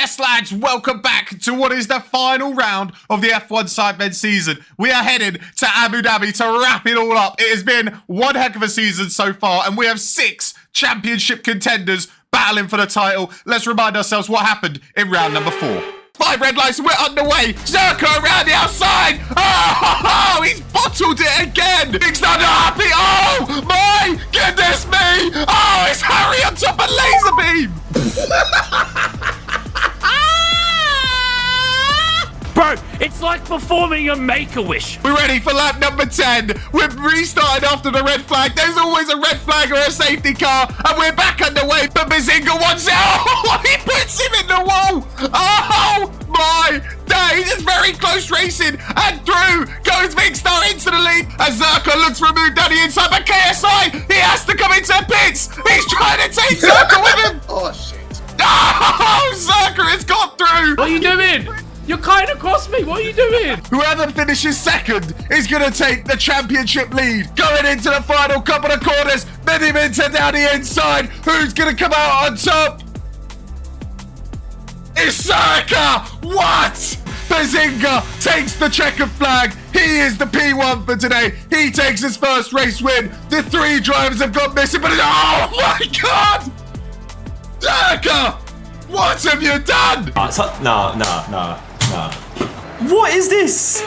Yes, lads, welcome back to what is the final round of the F1 Sidemen season. We are headed to Abu Dhabi to wrap it all up. It has been one heck of a season so far, and we have 6 championship contenders battling for the title. Let's remind ourselves what happened in round number 4. 5 red lights, we're underway. Zerkaa around the outside. Oh, he's bottled it again. He's not happy. Oh, my goodness me. Oh, it's Harry on top of laser beam. Bro, it's like performing a Make-A-Wish. We're ready for lap number 10. We've restarted after the red flag. There's always a red flag or a safety car, and we're back underway. But Bazinga wants it. Oh, he puts him in the wall. Oh, my days. It's very close racing. And through goes Vicstar into the lead. As Zurka looks for a move down the inside. But KSI, he has to come into the pits. He's trying to take Zurka with him. Oh, shit. Oh, Zurka has got through. What are you doing? You're kind of across me. What are you doing? Whoever finishes second is going to take the championship lead. Going into the final couple of corners. Millimeter down the inside. Who's going to come out on top? It's Zerkaa. What? Bazinga takes the checkered flag. He is the P1 for today. He takes his first race win. The 3 drivers have gone missing, but oh my God! Zerkaa, what have you done? No. What is this?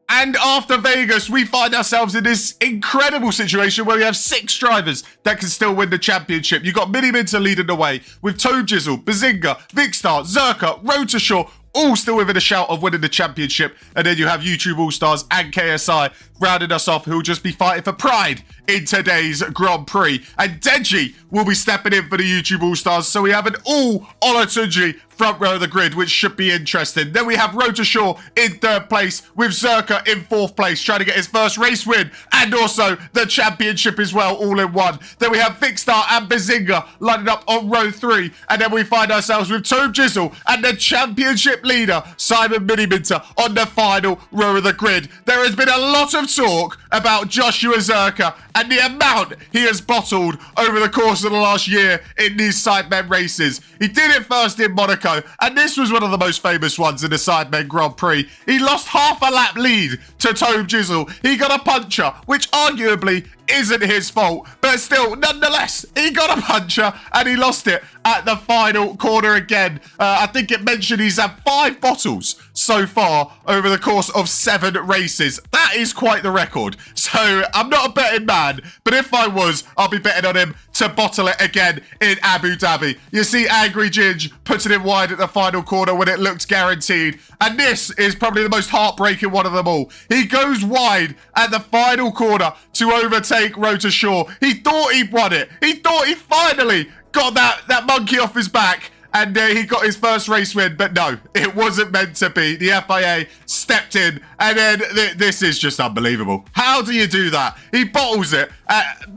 And after Vegas, we find ourselves in this incredible situation where we have 6 drivers that can still win the championship. You've got Mini Minter leading the way with Jizzle, Bazinga, Vicstar, Zurka, Rotorshaw, all still within a shout of winning the championship. And then you have YouTube All-Stars and KSI rounding us off, who will just be fighting for pride in today's Grand Prix. And Deji will be stepping in for the YouTube All-Stars. So we have an all-Olatunji front row of the grid, which should be interesting. Then we have Rotorshaw in 3rd place with Zurka in 4th place, trying to get his first race win and also the championship as well, all in one. Then we have Vicstar and Bazinga lining up on row 3. And then we find ourselves with Jizzle and the championship leader, Simon Miniminter, on the final row of the grid. There has been a lot of talk about Joshua Zerkaa and the amount he has bottled over the course of the last year in these Sidemen races. He did it first in Monaco, and this was one of the most famous ones in the Sidemen Grand Prix. He lost half a lap lead to Jizzle. He got a puncher, which arguably isn't his fault, but still, nonetheless, he got a puncher and he lost it at the final corner again. I think it mentioned he's had 5 bottles so far over the course of 7 races. That is quite the record. So I'm not a betting man, but if I was, I'll be betting on him to bottle it again in Abu Dhabi. You see Angry Ginge putting it wide at the final corner when it looked guaranteed. And this is probably the most heartbreaking one of them all. He goes wide at the final corner to overtake Rotorshaw. He thought he'd won it. He thought he finally got that monkey off his back. And he got his first race win, but no, it wasn't meant to be. The FIA stepped in, and then this is just unbelievable. How do you do that? He bottles it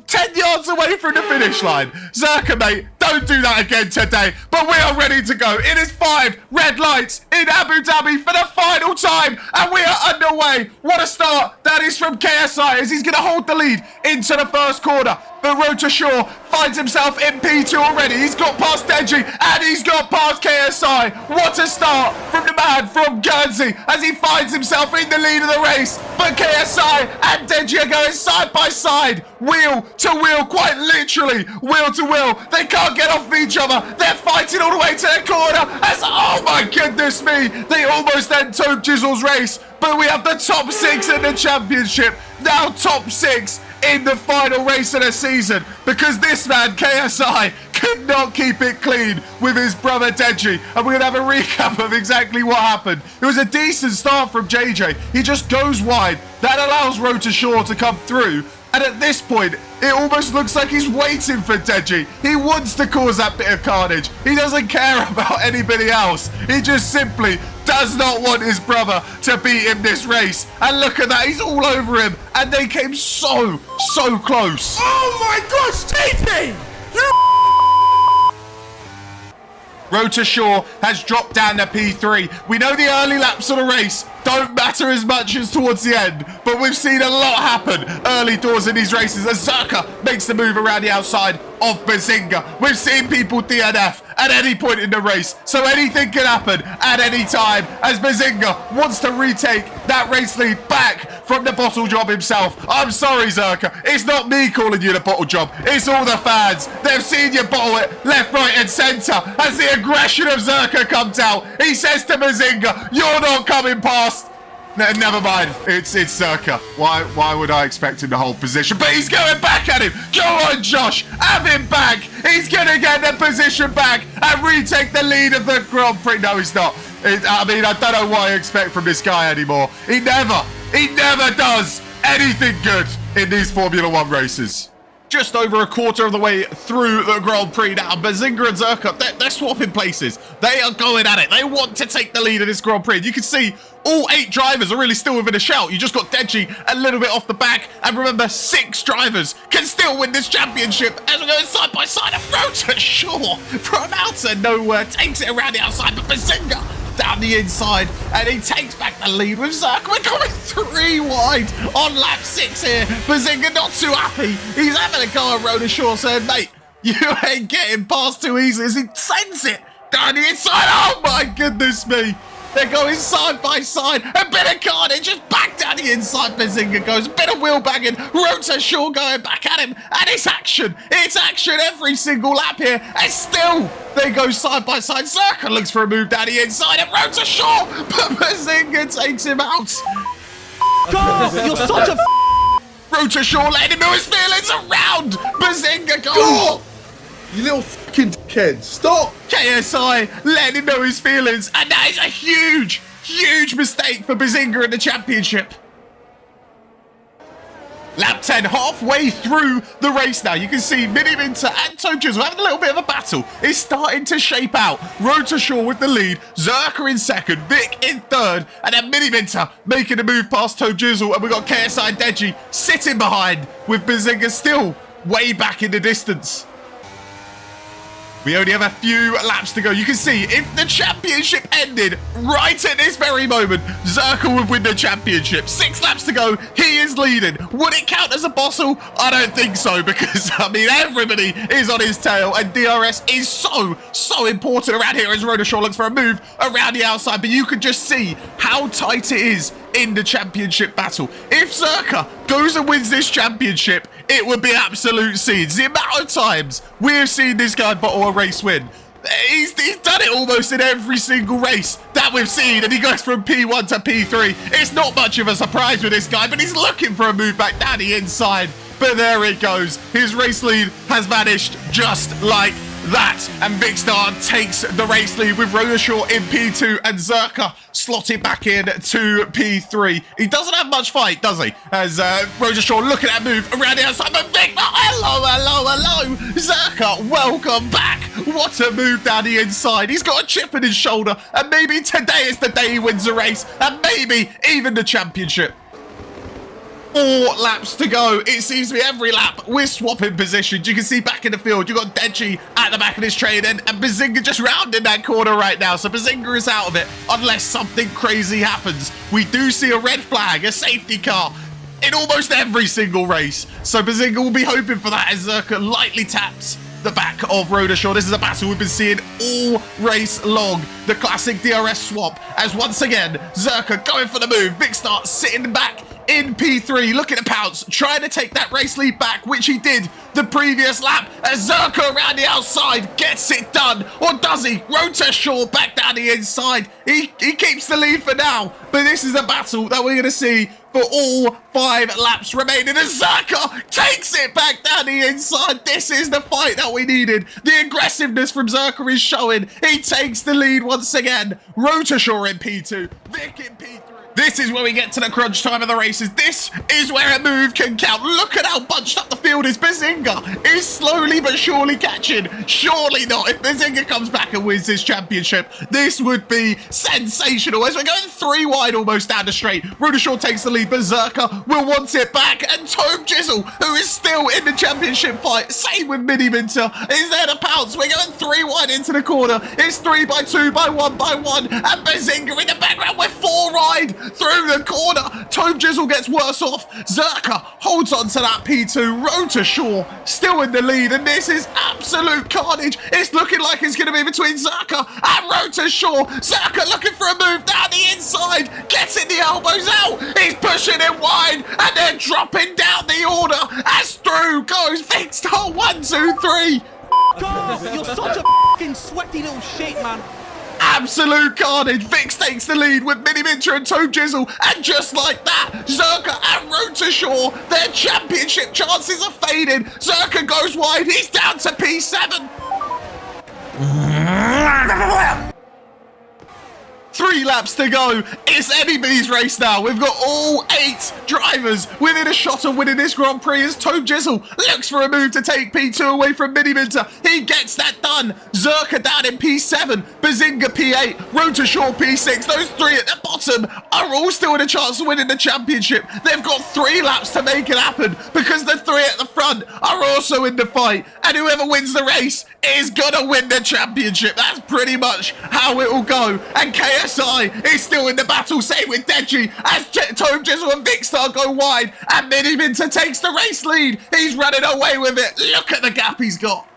10 yards away from the finish line. Zerkaa, mate, don't do that again today. But we are ready to go. It is 5 red lights in Abu Dhabi for the final time, and we are underway. What a start that is from KSI, as he's going to hold the lead into the first corner. But Rotorshaw finds himself in P2 already. He's got past Deji and he's got past KSI. What a start from the man from Guernsey as he finds himself in the lead of the race. But KSI and Deji are going side by side, wheel to wheel, quite literally wheel to wheel. They can't get off each other. They're fighting all the way to the corner as, oh my goodness me, they almost end Jizzle's race. But we have the top 6 in the championship. Now top 6 in the final race of the season, because this man, KSI, could not keep it clean with his brother Deji. And we're going to have a recap of exactly what happened. It was a decent start from JJ. He just goes wide. That allows Rotorshaw to come through. And at this point, it almost looks like he's waiting for Deji. He wants to cause that bit of carnage. He doesn't care about anybody else. He just simply does not want his brother to beat him this race. And look at that, he's all over him. And they came so close. Oh my gosh, JJ! Rotorshaw has dropped down to P3. We know the early laps of the race don't matter as much as towards the end, but we've seen a lot happen early doors in these races as Zerkaa makes the move around the outside of Bazinga. We've seen people DNF at any point in the race, so anything can happen at any time as Bazinga wants to retake that race lead back from the bottle job himself. I'm sorry, Zerkaa. It's not me calling you the bottle job. It's all the fans. They've seen you bottle it left, right, and centre. As the aggression of Zerkaa comes out, he says to Bazinga, "You're not coming past." Never mind. It's Zerkaa. Why would I expect him to hold position? But he's going back at him. Go on, Josh. Have him back. He's going to get the position back and retake the lead of the Grand Prix. No, he's not. I mean, I don't know what I expect from this guy anymore. He never does anything good in these Formula 1 races. Just over a quarter of the way through the Grand Prix now. Bazinga and Zerkaa, they're swapping places. They are going at it. They want to take the lead in this Grand Prix. And you can see all 8 drivers are really still within a shout. You just got Deji a little bit off the back. And remember, 6 drivers can still win this championship as we're going side by side. And Rota Shaw from out of nowhere takes it around the outside. But Bazinga down the inside, and he takes back the lead with Zerkaa. We're going 3 wide on lap 6 here. Bazinga not too happy. He's having a go at Rota Shaw, saying, "Mate, you ain't getting past too easily," as he sends it down the inside. Oh my goodness me. They're going side by side. A bit of carnage just back down the inside. Bazinga goes. A bit of wheel banging. Rota Shaw going back at him. And it's action. It's action every single lap here. And still, they go side by side. Zerkaa looks for a move down the inside. And Rota Shaw. But Bazinga takes him out. God, you're such a Rota Shaw letting him know his feelings around. Bazinga goes. God! You little fucking kid. Stop! KSI letting him know his feelings, and that is a huge mistake for Bazinga in the championship. Lap 10, halfway through the race now. You can see Mini Minter and Tojiz having a little bit of a battle. It's starting to shape out. Rota Shaw with the lead, Zerkaa in second, Vic in third, and then Mini Minter making a move past Tojiz, and we've got KSI and Deji sitting behind with Bazinga still way back in the distance. We only have a few laps to go. You can see if the championship ended right at this very moment, Zerkaa would win the championship. 6 laps to go. He is leading. Would it count as a bottle? I don't think so because, I mean, everybody is on his tail and DRS is so important around here as Rota Shaw looks for a move around the outside. But you could just see how tight it is in the championship battle. If Zerkaa goes and wins this championship, it would be absolute scenes. The amount of times we've seen this guy bottle a race win. He's done it almost in every single race that we've seen, and he goes from P1 to P3. It's not much of a surprise with this guy, but he's looking for a move back down the inside. But there it goes. His race lead has vanished just like that. And Vicstar takes the race lead with Rota Shaw in P2 and Zerkaa slotted back in to P3. He doesn't have much fight, does he? As Rota Shaw looking at that move around the outside. But Vic, hello. Zerkaa, welcome back. What a move down the inside. He's got a chip in his shoulder. And maybe today is the day he wins the race. And maybe even the championship. 4 laps to go. It seems to be every lap we're swapping positions. You can see back in the field, you've got Deji at the back of this train and Bazinga just rounding that corner right now. So Bazinga is out of it unless something crazy happens. We do see a red flag, a safety car in almost every single race. So Bazinga will be hoping for that as Zerkaa lightly taps the back of Rota Shaw. This is a battle we've been seeing all race long. The classic DRS swap as once again, Zerkaa going for the move. Vicstar sitting back in P3, looking to pounce, trying to take that race lead back, which he did the previous lap, as Zerkaa around the outside gets it done, or does he? Rota Shaw back down the inside. He keeps the lead for now, but this is a battle that we're going to see for all 5 laps remaining, as Zerkaa takes it back down the inside. This is the fight that we needed. The aggressiveness from Zerkaa is showing. He takes the lead once again. Rota Shaw in P2, Vic in P3. This is where we get to the crunch time of the races. This is where a move can count. Look at how bunched up the field is. Bazinga is slowly but surely catching. Surely not. If Bazinga comes back and wins this championship, this would be sensational. As we're going 3 wide almost down the straight. Rota Shaw takes the lead, but Zerkaa will want it back. And Tome Jizzle, who is still in the championship fight, same with Mini Minter, is there to pounce. We're going 3 wide into the corner. It's 3 by 2 by 1 by 1. And Bazinga in the background with 4 wide. through the corner. Tome Jizzle gets worse off. Zerkaa holds on to that P2. Road to shore, still in the lead, and this is absolute carnage. It's looking like it's going to be between Zerkaa and Road to shore. Zerkaa looking for a move down the inside, getting the elbows out. He's pushing it wide, and then dropping down the order as through goes Vicstar. 1, 2, 3. God, you're such a fucking sweaty little shit, man. Absolute carnage. Vix takes the lead with Mini Minter and Tome Jizzle, and just like that, Zerkaa and Road to shore, their championship chances are fading. Zerkaa goes wide. He's down to P7. 3 laps to go. It's anybody's race now. We've got all 8 drivers within a shot of winning this Grand Prix as Tome Jizzle looks for a move to take P2 away from Mini Minter. He gets that done. Zerkaa down in P7. Bazinga P8. Road to shore P6. Those 3 at the bottom are all still in a chance of winning the championship. They've got 3 laps to make it happen because the 3 at the front are also in the fight. And whoever wins the race is going to win the championship. That's pretty much how it will go. And KSI is still in the battle. Same with Deji as Tome Jizzle and Vicstar go wide. And Mini Minter takes the race lead. He's running away with it. Look at the gap he's got.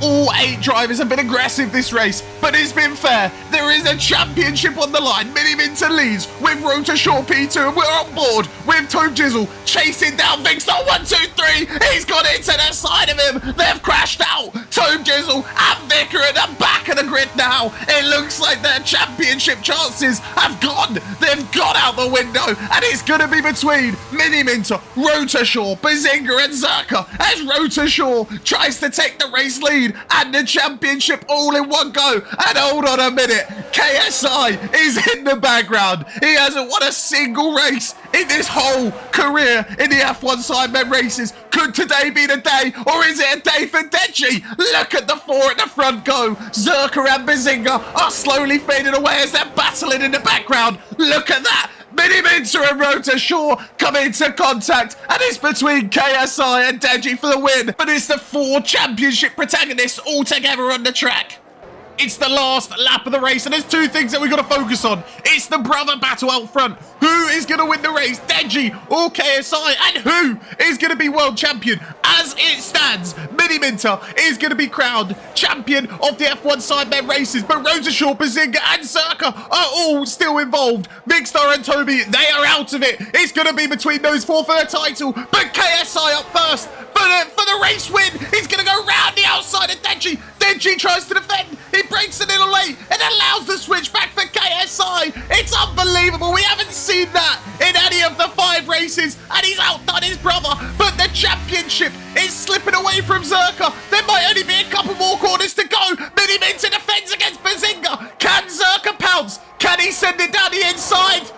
All 8 drivers have been aggressive this race, but it's been fair. There is a championship on the line. Mini Minter leads with Road to shore P2, and we're on board with Tome Jizzle chasing down Vicstar. 1, 2, 3. He's got into the side of him. They've crashed out. Tome Jizzle and Vic are at the back of the grid now. It looks like their championship chances have gone. They've gone out the window, and it's going to be between Mini Minter, Road to shore, Bazinga, and Zerkaa as Road to shore tries to take the race lead and the championship all in one go. And hold on a minute, KSI is in the background. He hasn't won a single race in this whole career in the F1 Sidemen races. Could today be the day, or is it a day for Deji? Look at the 4 at the front go. Zurka and Bazinga are slowly fading away as they're battling in the background. Look at that. Mini Minter and Road to shore come into contact, and it's between KSI and Deji for the win. But it's the 4 championship protagonists all together on the track. It's the last lap of the race, and there's 2 things that we've got to focus on. It's the brother battle out front. Who is going to win the race, Deji or KSI? And who is going to be world champion? As it stands, Mini Minter is going to be crowned champion of the F1 Sidemen races, but Road to shore, Bazinga, and Zerkaa are all still involved. Vicstar and Toby, they are out of it. It's going to be between those 4 for the title, but KSI up first for the race win. He's going to go round the outside of Deji. Deji tries to defend. He breaks a little late and allows the switch back for KSI. It's unbelievable. We haven't seen that in any of the 5 races, and he's outdone his brother. But the championship is slipping away from Zerkaa. There might only be a couple more corners to go. Mini Minter defends against Bazinga. Can Zerkaa pounce? Can he send it down the inside?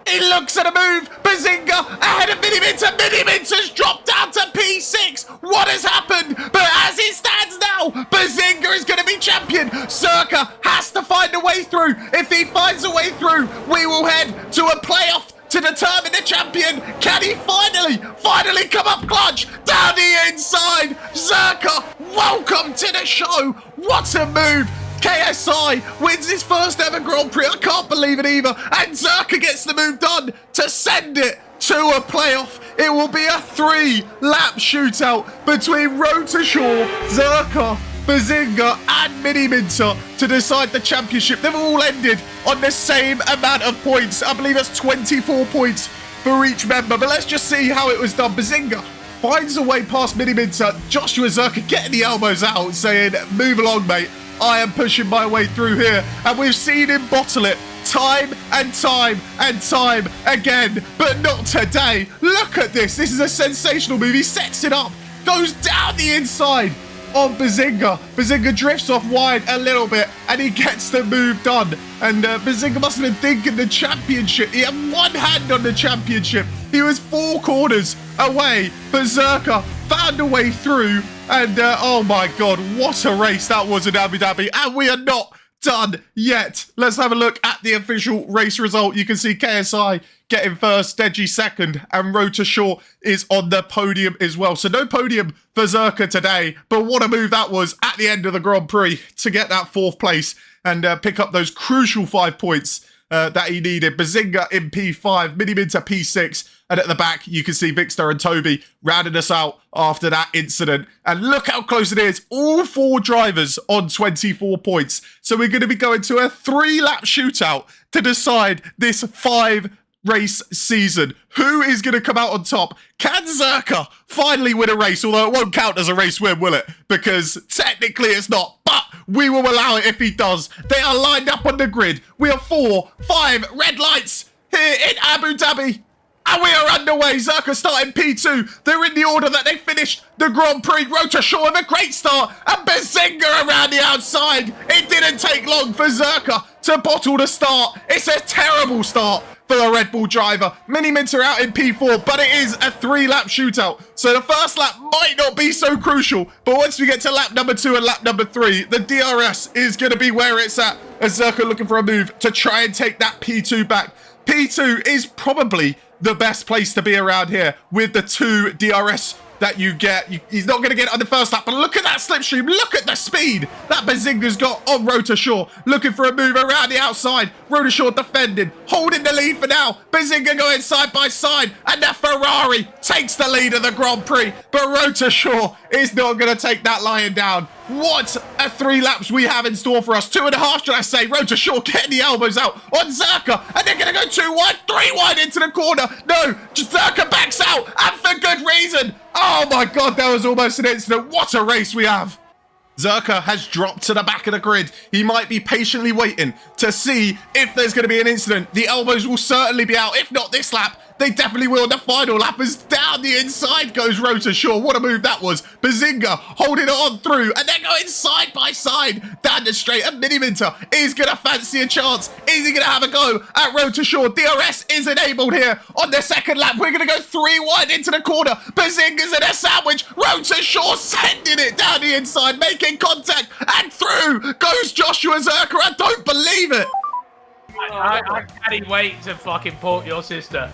He looks at a move. Bazinga ahead of Mini Minter. Mini Minter's dropped down to P6. What has happened? But as it stands now, Bazinga is going to be champion. Zerkaa has to find a way through. If he finds a way through, we will head to a playoff to determine the champion. Can he finally come up clutch down the inside? Zerkaa, welcome to the show. What a move. KSI wins his first ever Grand Prix. I can't believe it either. And Zerkaa gets the move done to send it to a playoff. It will be a 3-lap shootout between Road to shore, Zerkaa, Bazinga, and Mini Minter to decide the championship. They've all ended on the same amount of points. I believe that's 24 points for each member. But let's just see how it was done. Bazinga finds a way past Mini Minter. Joshua Zerkaa getting the elbows out, saying, move along, mate. I am pushing my way through here. And we've seen him bottle it time and time and time again. But not today. Look at this. This is a sensational move. He sets it up. Goes down the inside of Bazinga. Bazinga drifts off wide a little bit, and he gets the move done. And Bazinga must have been thinking the championship. He had one hand on the championship. He was 4 corners away, but Zerkaa found a way through. And oh my God, what a race that was in Abu Dhabi. And we are not done yet. Let's have a look at the official race result. You can see KSI getting first, Deji second, and Road to shore is on the podium as well. So no podium for Zerkaa today, but what a move that was at the end of the Grand Prix to get that 4th place and pick up those crucial 5 points that he needed. Bazinga in P5, Miniminter P6, and at the back, you can see Vixter and Toby rounding us out after that incident. And look how close it is. All 4 drivers on 24 points. So we're going to be going to a 3-lap shootout to decide this 5-race season. Who is going to come out on top? Can Zerkaa finally win a race? Although it won't count as a race win, will it? Because technically it's not. But we will allow it if he does. They are lined up on the grid. We have 4, 5 red lights here in Abu Dhabi. And we are underway. Zerkaa starting P2. They're in the order that they finished the Grand Prix. Rota Shaw with a great start. And Bazinga around the outside. It didn't take long for Zerkaa to bottle the start. It's a terrible start for the Red Bull driver. Miniminter out in P4, but it is a 3-lap shootout. So the first lap might not be so crucial. But once we get to lap number 2 and lap number 3, the DRS is going to be where it's at. As Zerkaa looking for a move to try and take that P2 back. P2 is probably the best place to be around here with the 2 DRS that you get. He's not going to get it on the first lap, but look at that slipstream. Look at the speed that Bazinga's got on Rota Shaw. Looking for a move around the outside. Rota Shaw defending, holding the lead for now. Bazinga going side by side, and the Ferrari takes the lead of the Grand Prix. But Rota Shaw is not going to take that lion down. What a 3 laps we have in store for us. 2.5, should I say. Rota Shaw getting the elbows out on Zerkaa, and they're going to go 2 wide, 3 wide into the corner. No, Zerkaa backs out, and for good reason. Oh my God, that was almost an incident. What a race we have. Zerkaa has dropped to the back of the grid. He might be patiently waiting to see if there's going to be an incident. The elbows will certainly be out. If not this lap, they definitely will on the final lap, as down the inside goes Rota Shaw. What a move that was. Bazinga holding it on through, and they're going side by side down the straight. And Miniminter is going to fancy a chance. Is he going to have a go at Rota Shaw? DRS is enabled here on the second lap. We're going to go 3 wide into the corner. Bazinga's in a sandwich. Rota Shaw sending it down the inside, making contact, and through goes Joshua Zurka. I don't believe it. I can't wait to fucking port your sister.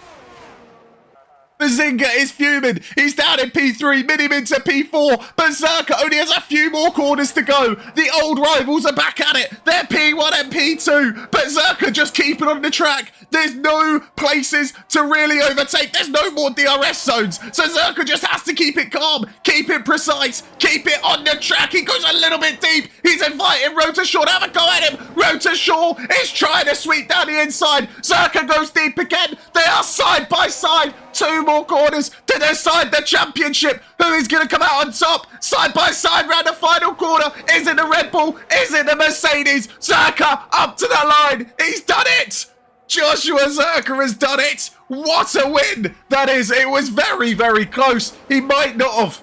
Bazinga is fuming. He's down in P3, Miniminter P4, but Zerkaa only has a few more corners to go. The old rivals are back at it. They're P1 and P2, but Zerkaa just keeping on the track. There's no places to really overtake. There's no more DRS zones, so Zerkaa just has to keep it calm, keep it precise, keep it on the track. He goes a little bit deep. He's inviting Rota Shaw to have a go at him. Rota Shaw is trying to sweep down the inside. Zerkaa goes deep again. They are side by side. 2 more corners to decide the championship. Who is going to come out on top? Side by side round the final corner. Is it the Red Bull? Is it the Mercedes? Zerkaa up to the line. He's done it. Joshua Zerkaa has done it. What a win that is. It was very, very close. He might not have.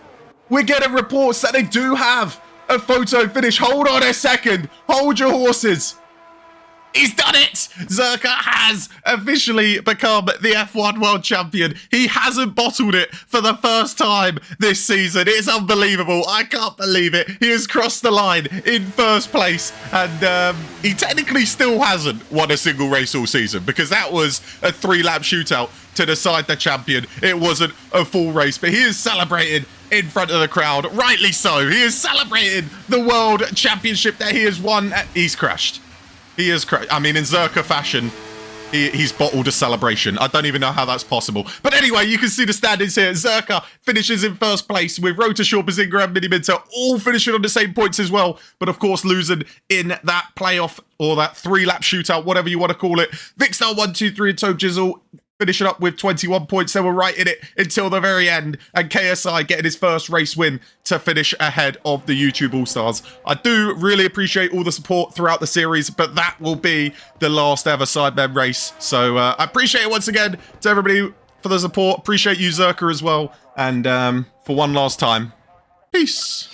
We're getting reports that they do have a photo finish. Hold on a second. Hold your horses. He's done it! Zerkaa has officially become the F1 World Champion. He hasn't bottled it for the first time this season. It's unbelievable. I can't believe it. He has crossed the line in first place. And he technically still hasn't won a single race all season, because that was a 3-lap shootout to decide the champion. It wasn't a full race, but he is celebrating in front of the crowd. Rightly so. He is celebrating the World Championship that he has won. He's crashed. He is, I mean, in Zurka fashion, he's bottled a celebration. I don't even know how that's possible. But anyway, you can see the standings here. Zerkaa finishes in first place with Rota Shaw, Bazinga and Miniminter all finishing on the same points as well. But of course, losing in that playoff or that 3-lap shootout, whatever you want to call it. Vixstar 1, 2, 3 and Tobe Jizzle finishing up with 21 points. They were right in it until the very end. And KSI getting his first race win to finish ahead of the YouTube All-Stars. I do really appreciate all the support throughout the series, but that will be the last ever Sidemen race. So I appreciate it once again to everybody for the support. Appreciate you, Zerkaa, as well. And for one last time, peace.